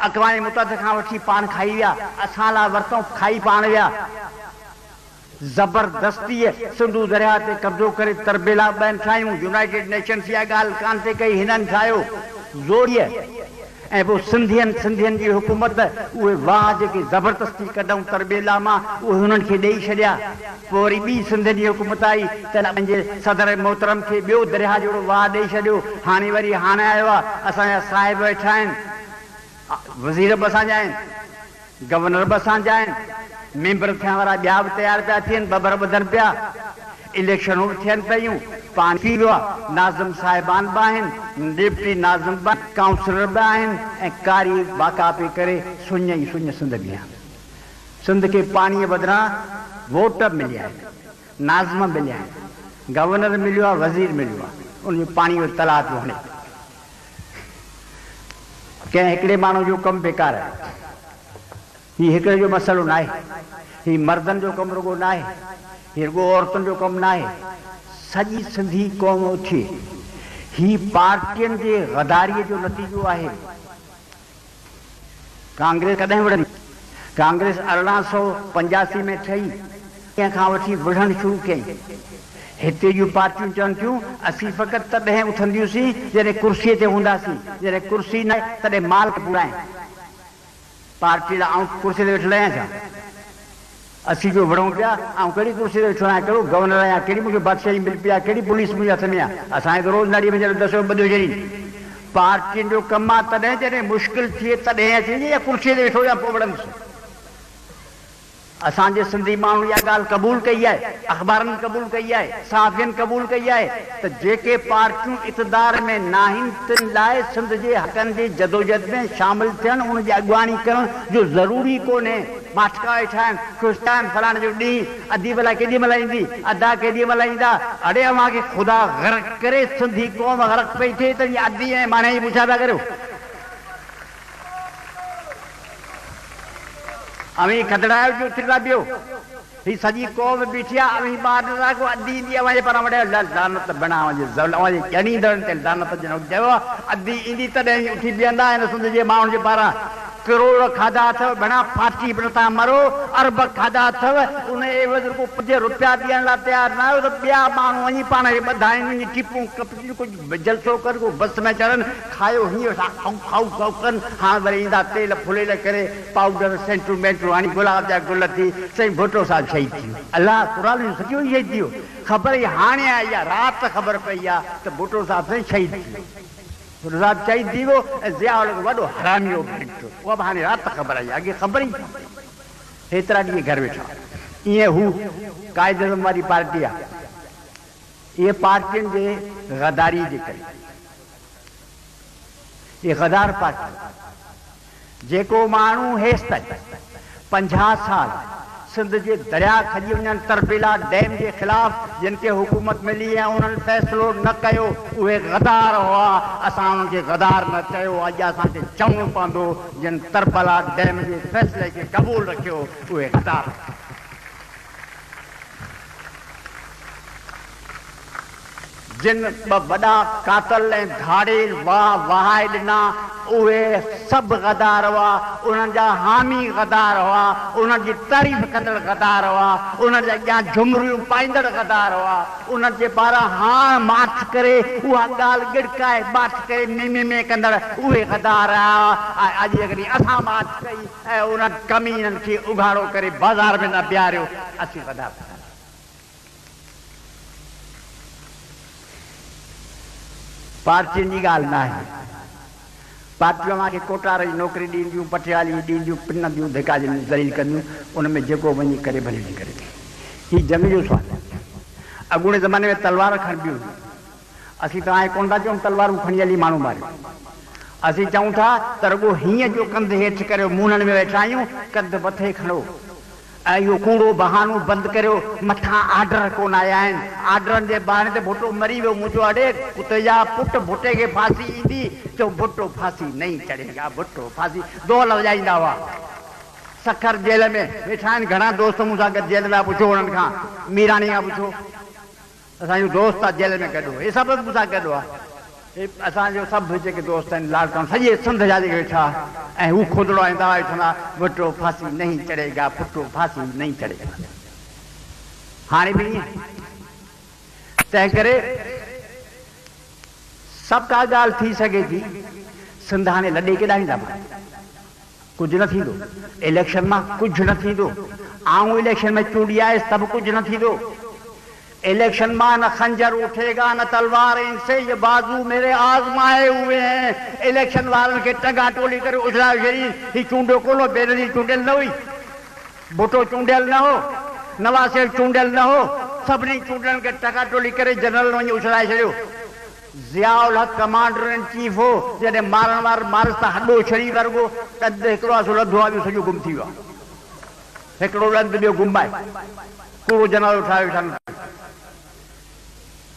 अक़वाम मुतहदा खां वठी पान खाई विया, असां लाइ वरितऊं खाई पान विया। ज़बरदस्ती सिंधु दरिया ते कब्ज़ो करे तरबेला ॿियनि ठाहियूं। यूनाइटेड नेशंस इहा ॻाल्हि कान थी कई, हिननि ठाहियो ज़ोरीअ। ऐं पोइ सिंधियुनि जी हुकूमत उहे वाह जेके ज़बरदस्ती कढूं तरबेला मां उहे हुननि खे ॾेई छॾिया। पोइ वरी ॿी सिंधियुनि जी हुकूमत आई त पंहिंजे सदर मोहतरम खे ॿियो दरिया जहिड़ो वाह ॾेई छॾियो। हाणे आयो आहे असांजा साहिब वेठा आहिनि, वज़ीर बि असांजा आहिनि, गवर्नर बि असांजा आहिनि, मेंबर थियण वारा ॿिया बि तयारु पिया थियनि, ॿधनि पिया, इलेक्शनूं बि थियनि पियूं, पाण थी वियो आहे, नाज़िम साहिबान बि आहिनि, डिप्टी नाज़िम बि काउंसलर बि आहिनि ऐं कारी बाका पई करे सुञ ई सुञ सिंध में आहे। सिंध खे पाणीअ बदिरां वोट मिलिया आहिनि, नाज़िम मिलिया आहिनि, गवर्नर मिलियो आहे, वज़ीर मिलियो आहे, उनजो पाणीअ जो तलाउ पियो हणे। कंहिं हिकिड़े माण्हू जो कमु बेकार आहे। हीउ हिकिड़े जो मसइलो न आहे, हीउ मर्दनि जो कमु रुॻो न आहे, हीउ रुॻो औरतुनि जो कमु न आहे, सॼी सिंधी क़ौम उथी। हीउ पार्टियुनि जे गदारीअ जो नतीजो आहे। कांग्रेस कॾहिं विढ़ंदी? कांग्रेस 1885 में ठही, कंहिंखां वठी विढ़णु शुरू कयईं। हिते जूं पार्टियूं चवनि थियूं असीं फ़क़ति तॾहिं उथंदियूंसीं जॾहिं कुर्सीअ ते हूंदासीं, जॾहिं कुर्सी न तॾहिं मालिक पूराए। पार्टी लाइ आउं कुर्सी ते वेठल आहियां छा? असीं जो विढ़ूं पिया, ऐं कहिड़ी कुर्सी ते वेठो आहियां, कहिड़ो गवर्नर आहियां, कहिड़ी मूंखे बादशाही मिली पई आहे, कहिड़ी पुलिस मुंहिंजे हथ में आहे। असांजे त रोज़गारी में जॾहिं दसो ॿधियो छॾी। पार्टियुनि जो कमु आहे तॾहिं जॾहिं मुश्किल थिए तॾहिं अची या कुर्सीअ ते वेठो या पोइ विढ़ंदुसि। असांजे सिंधी माण्हू इहा ॻाल्हि क़बूल कई आहे, अख़बारनि क़बूल कई आहे, सहाफ़ियुनि क़बूल कई आहे त जेके पार्टियूं इक़्तिदार में न आहिनि तिन लाइ सिंध जे हक़नि जी जदोजहद में शामिल थियनि, उनजी अॻुवाणी करण जो ज़रूरी कोन्हे। माठका वेठा आहिनि, ख़ुशि आहिनि, फलाणे जो ॾींहुं अधी भला केॾी महिल ईंदी, अदा केॾी महिल ईंदा। अड़े अव्हांखे ख़ुदा ग़रक़ करे सिंधी क़ौम ग़रक़ पई थिए त अधी ऐं माणे जी पुछा था करियो। अवी खदड़ायो जो उथी था पियो, ही सॼी क़ौम बीठी आहे, अवी ॿार नथा को अधी ईंदी अवांजे पारां वॾे लानत बणा अवांजे ॼणींदड़नि ते लानत ॼण चयो आहे। अधी ईंदी तॾहिं उथी बीहंदा आहिनि सिंध जे माण्हुनि जे पारां। करोड़ खाधा अथव, घणा फाटी बि नथा मरो, अरब खाधा अथव, उन एवज़ को 5 रुपया ॾियण लाइ तयारु न आहियो त ॿिया माण्हू वञी पाण खे ॿधाइनि, टिपूं कपड़ियूं कुझु जलसो कर, को बस में चढ़नि, खायो हीअं खाऊ खाऊ खाऊ कनि। हाणे वरी ईंदा तेल फुलेल करे, पाउडर सेंटू मेंटू हाणे गुलाब जा गुल थी, साईं भुट्टो साहिबु शहीद थी वियो। अलाह क़ुरान में सॼो शहीद थी वियो। ख़बर ई हाणे आई आहे, राति ख़बर पई आहे त भुट्टो साहिबु साईं शहीद थी वियो। शहीद थी वियो ऐं ज़ियाउल वॾो हरामियो भेटो, उहा बि हाणे राति ख़बर आई, अॻे ख़बर ई हेतिरा ॾींहं घर वेठा। ईअं हू काइद आज़म वारी पार्टी आहे। इहे पार्टियुनि जे गदारी जे करे, इहे गदार पार्टी, जेको माण्हू हेसि ताईं 50 साल सिंध जे दरिया खॼी वञनि तरबेला डैम जे ख़िलाफ़ जिन खे हुकूमत मिली ऐं उन्हनि फ़ैसिलो न कयो, उहे गदार हुआ। असां उन्हनि खे गदार न चयो, अॼु असांखे चवणो पवंदो जिन तरबेला डैम जे फ़ैसिले खे क़बूल रखियो, उहे गदार। जिन ॿ वॾा कातल ऐं धाड़ेल वहाए ॾिना, उहे सभु गदार हुआ। उन्हनि जा हामी गदार हुआ, उन्हनि जी तारीफ़ कंदड़ गदार हुआ, उन्हनि जे अॻियां झुमरियूं पाईंदड़ गदार हुआ। उन्हनि जे पारां हाण माठ करे उहा ॻाल्हि गिड़काए माठ करे में कंदड़ उहे गदार हुआ। ऐं अॼु अगरि असां माठ कई ऐं उन्हनि कमीननि खे उघाड़ो करे बाज़ार में न बीहारियो, असीं गदार। पार्टियुनि जी ॻाल्हि न आहे। पार्टियूं अव्हांखे कोटार जी नौकिरी ॾींदियूं, पटियाली ॾींदियूं, पिनंदियूं, धिका ज़लील कंदियूं, उन में जेको वञी करे भले वञी करे। हीउ जंग जो सुवालु आहे। अॻूणे ज़माने में तलवार खणबियूं हुयूं, असीं तव्हांखे कोन था चऊं तलवारूं खणी हली माण्हू मारियो। असीं चऊं था त रुॻो हीअं जो कंधु हेठि करियो, मुंहनि में वेठा आहियूं, कंधु मथे खणो ऐं इहो कूड़ो बहानो बंदि करियो। मथां आर्डर कोन आया आहिनि, आर्डरनि जे बहाने ते भुट्टो मरी वियो। मुंहिंजो अड़े कुते जा पुट भुट्टे खे फांसी ईंदी, चओ भुट्टो फांसी नहीं चढ़ेगा, भुट्टो फांसी दोल वॼाईंदा हुआ। सखर जेल में वेठा आहिनि, घणा दोस्त मूंसां गॾु जेल में, पुछो उन्हनि खां, मीराणी खां पुछो, असांजो दोस्त आहे जेल में गॾु, हे सभु मूंसां गॾु आहे। असांजो सभु जेके दोस्त आहिनि लालकान सॼे सिंध जा जेके वेठा ऐं हू खुदड़ो ऐं दवा वेठा वटो फांसी नहीं चढ़ेगा पुटो फांसी नहीं चढ़ेगा। हाणे बि ईअं तंहिं करे सभु का ॻाल्हि थी सघे थी। सिंध हाणे लॾे केॾा ईंदा कुझु न थींदो। इलेक्शन मां कुझु न थींदो। आऊं इलेक्शन में चूंडी आहे तब कुझु न थींदो। इलेक्शन मां न खंजर उठेगा न तलवार, इनसे ये बाजू मेरे आजमाए हुए हैं। इलेक्शन वारनि खे टंगा टोली करे उछलाए छॾी। ही चूंडियो कोन, बेनज़ीर चूंडियल न हुई, भुट्टो चूंडियल न हो, नवाज़ शरीफ चूंडियल न हो। सभिनी चूंडनि खे टंगा टोली करे जनरल वञी उछलाए छॾियो। ज़ियाउल हक़ कमांडर इन चीफ हो, जॾहिं मारण वार मारिस त हॾो छड़ी वर्गो ॾंद हिकिड़ो आहे सो लधो आहे, ॿियो सॼो गुम थी वियो आहे। हिकिड़ो ॾंद ॿियो गुम आहे, पूरो जनरल उठाए वेठा।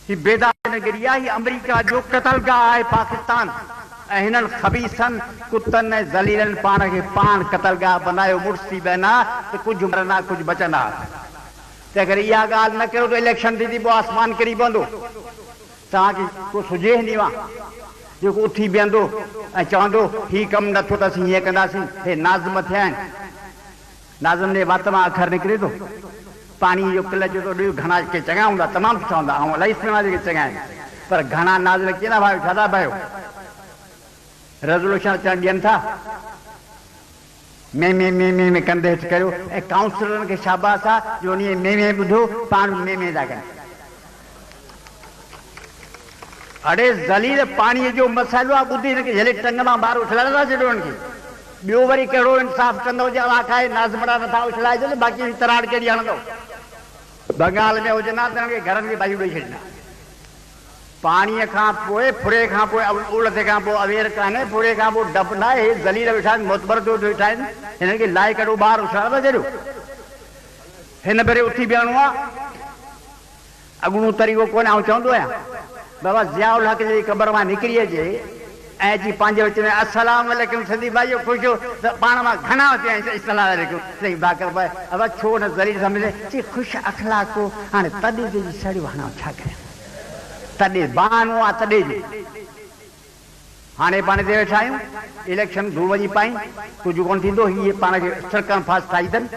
ही बेदानगिरी आहे, ही अमेरिका जो कतलगाह आहे पाकिस्तान। ऐं हिननि ख़बीसनि कुतनि ऐं ज़लीलनि पाण खे पाण कतलगाह बनायो। मुर्सी बहना त कुझु मरंदा कुझु बचंदा। तंहिं करे इहा ॻाल्हि न कयो त इलेक्शन थींदी पोइ आसमान किरी पवंदो। तव्हांखे को सुझे हिन मां जेको उथी बीहंदो ऐं चवंदो हीउ कमु नथो त असीं हीअं कंदासीं। हे नाज़िम थिया आहिनि, नाज़िम जे वात मां अखर निकिरे थो। पाणी जो किल जो थो ॾियो। घणा के चङा हूंदा, तमामु सुठा हूंदा, ऐं इलाही सिनेमा जेके चङा आहिनि, पर घणा नाज़िल कीअं भाई छा था भायो रेज़ोल्यूशन अचणु ॾियनि था। में कंदे हेठि करियो। ऐं काउंसलरनि खे शाबाश आहे जो उन में ॿुधो पाण में था कनि। अड़े ज़लील पाणीअ जो मसइलो आहे, ॿुधी हिनखे झले टंग मां ॿाहिरि उछलाए नथा छॾियो हिनखे। ॿियो वरी कहिड़ो इंसाफ़ कंदो जे इलाक़ाई नाज़मड़ा नथा उछलाए छॾे, बाक़ी तराड़ केॾी हणंदो। बंगाल में हुजनि हा त हिननि खे घरनि खे भाॼियूं ॾेई छॾींदा। पाणीअ खां पोइ फुरे खां पोइ उलथे खां पोइ अवेर कान्हे, फुरे खां पोइ डप न आहे। हे ज़लील वेठा आहिनि, मोतबर जो वेठा आहिनि, हिननि खे लाइ कढो ॿाहिरि उछलाए नथा छॾियो। हिन भेरे उथी बीहणो आहे, अॻूणो तरीक़ो कोन्हे। आउं चवंदो आहियां बाबा ज़ियाउल हक़ जी क़बर मां निकिरी अचे ऐं अची पंहिंजे विच में अस्सलाम वालेकुम सिंधी भाइयो ख़ुशि हो त पाण मां घणा अची अस्सलाम वालेकुम सही बाकर भाई अब छो न ज़रीर सम्झे ची ख़ुशि अख़लाक़ हो। हाणे तॾहिं जी सड़ियूं हाणे छा करियां, तॾहिं बहानो आहे तॾहिं जी। हाणे पाण ते वेठा आहियूं, इलेक्शन धूड़ वञी पाई, कुझु कोन थींदो। हीअ पाण खे सरकार फास्ट ठाही अथनि।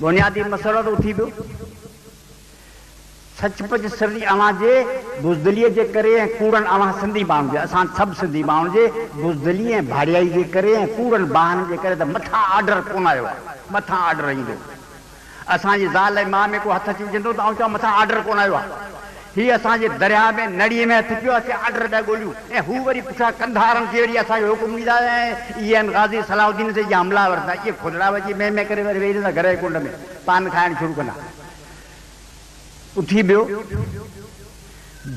बुनियादी मसइलो त उथी पियो। सचपच सिंधी अवां जे बुज़दिलीअ जे करे ऐं कूड़नि अवां सिंधी माण्हुनि जे, असां सभु सिंधी माण्हुनि जे बुज़दिली ऐं भाड़ियाई जे करे ऐं कूड़नि बहाननि जे करे त मथां ऑर्डर कोन आयो आहे। मथां ऑर्डर ईंदो, असांजी ज़ाल ऐं माउ में को हथु अची विझंदो त आउं चवां मथां ऑर्डर कोन आयो आहे। हीअ असांजे दरिया में नड़ीअ में हथु पियो अचे ऑर्डर पिया ॻोल्हियूं, ऐं हू वरी पुठियां कंधारनि खे वरी असांखे हुकुम ॾींदा। ऐं इहे आहिनि गाज़ी सलाउद्दीन ते इहा हमलावर था। इहे खुदड़ा वॼी में करे वरी वेही रहंदा घर जे कुंड में, पान खाइणु शुरू कंदा। उथी बियो,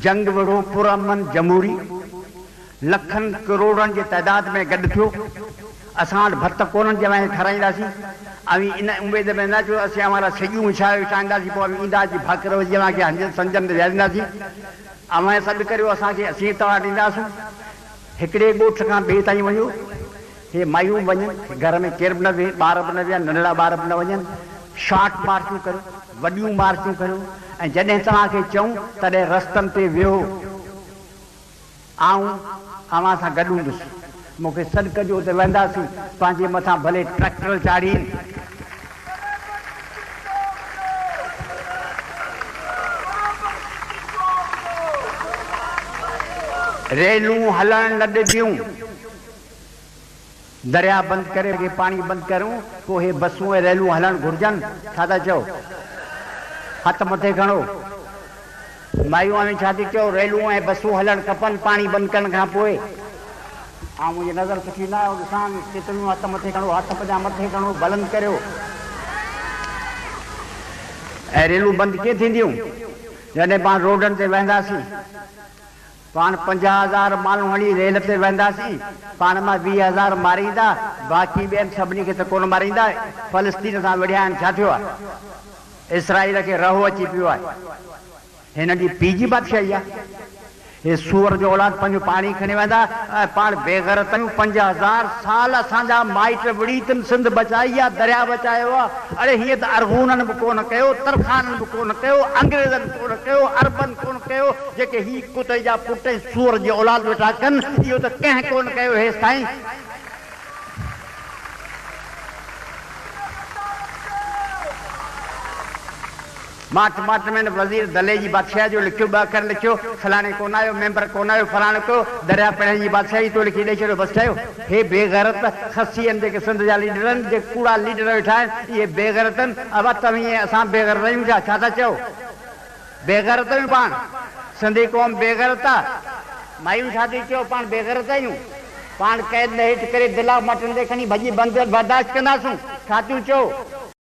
जंग विढ़ो पुरअमन जमूरी, लखनि करोड़नि जे तइदाद में गॾु थियो। असां वटि भत कोन्हनि जंहिं ठाराईंदासीं। अवी इन उमेद में न जो असीं हमारा सॼियूं विछाए विछाईंदासीं, पोइ ईंदासीं भाकर विझी खे संजन ते विहारींदासीं। अवां सॾु करियो, असांखे असीं तव्हां ॾींदासीं। हिकिड़े ॻोठ खां ॿिए ताईं वञो, हे मायूं वञनि, घर में केर बि न वेहे, ॿार बि न वेहनि, नंढड़ा ॿार बि न वञनि। शॉर्ट मार्चूं करियो, वॾियूं मार्चूं करियो, ऐं जॾहिं तव्हांखे चऊं तॾहिं रस्तनि ते विहो। आऊं अवां सां गॾु हूंदुसि, मूंखे सॾु कजो त वेंदासीं। पंहिंजे मथां भले ट्रैक्टर चाढ़ीनि, रेलूं हलण न ॾिबियूं, दरिया बंदि करे पाणी बंदि करूं, पोइ हे बसूं ऐं रेलूं हलणु घुरिजनि। छा था चओ? हथु मथे खणो। मायूं हाणे छा थी चओ, रेलूं ऐं बसूं हलणु खपनि पाणी बंदि करण खां पोइ। ऐं मुंहिंजी नज़र सुठी न आहे, ॾिसां केतिरियूं हथु मथे खणो, हथु पंहिंजा मथे खणो, बुलंद करियो। ऐं रेलूं बंदि कीअं थींदियूं? जॾहिं पाण रोडनि ते वेंदासीं, पाण 50,000 माण्हू हणी रेल ते वेंदासीं, पाण मां 20,000 मारींदा, बाक़ी ॿियनि सभिनी खे त कोन मारींदा। फ़लस्तीन सां विढ़िया आहिनि, छा थियो आहे? इसराइल खे रहो अची पियो आहे। हिन ॾींहुं पी जी बादशाही आहे। ये सूअर जो औलाद पंहिंजो पाणी खणी वेंदा पाण बेग़ैरत आहियूं 5000 साल असांजा माइट विड़ी अथनि सिंध बचाई आहे दरिया बचायो आहे अड़े हीअं त अरगूननि बि कोन कयो तरखाननि बि कोन कयो अंग्रेज़नि कोन कयो अरबनि कोन कयो जेके ही कुते जा पुट सूअर जी औलाद वेठा कनि इहो त कंहिं कोन कयो हेसि ताईं माट में वज़ीर दले जी बादशाह जो लिखियो ॿ अखर लिखियो फलाणे कोन आयो मेंबर कोन आयो फलाणे को दरिया पिणे जी बादशाही तो लिखी ॾेई छॾियो बसि चयो हे बेग़ैरत खसी आहिनि जेके सिंध जा लीडर आहिनि जेके कूड़ा लीडर वेठा आहिनि इहे बेग़ैरत आहिनि अब तव्हीं असां बेग़ैरत आहियूं छा था चओ बेग़ैरत आहियूं पाण सिंधी क़ौम बेग़ैरत आहे मायूं छा थी चओ पाण बेग़ैरत आहियूं पाण क़ैद हेठि करे दिला मटन ते खणी भॼी बंदि बर्दाश्त कंदासूं छा थियूं चओ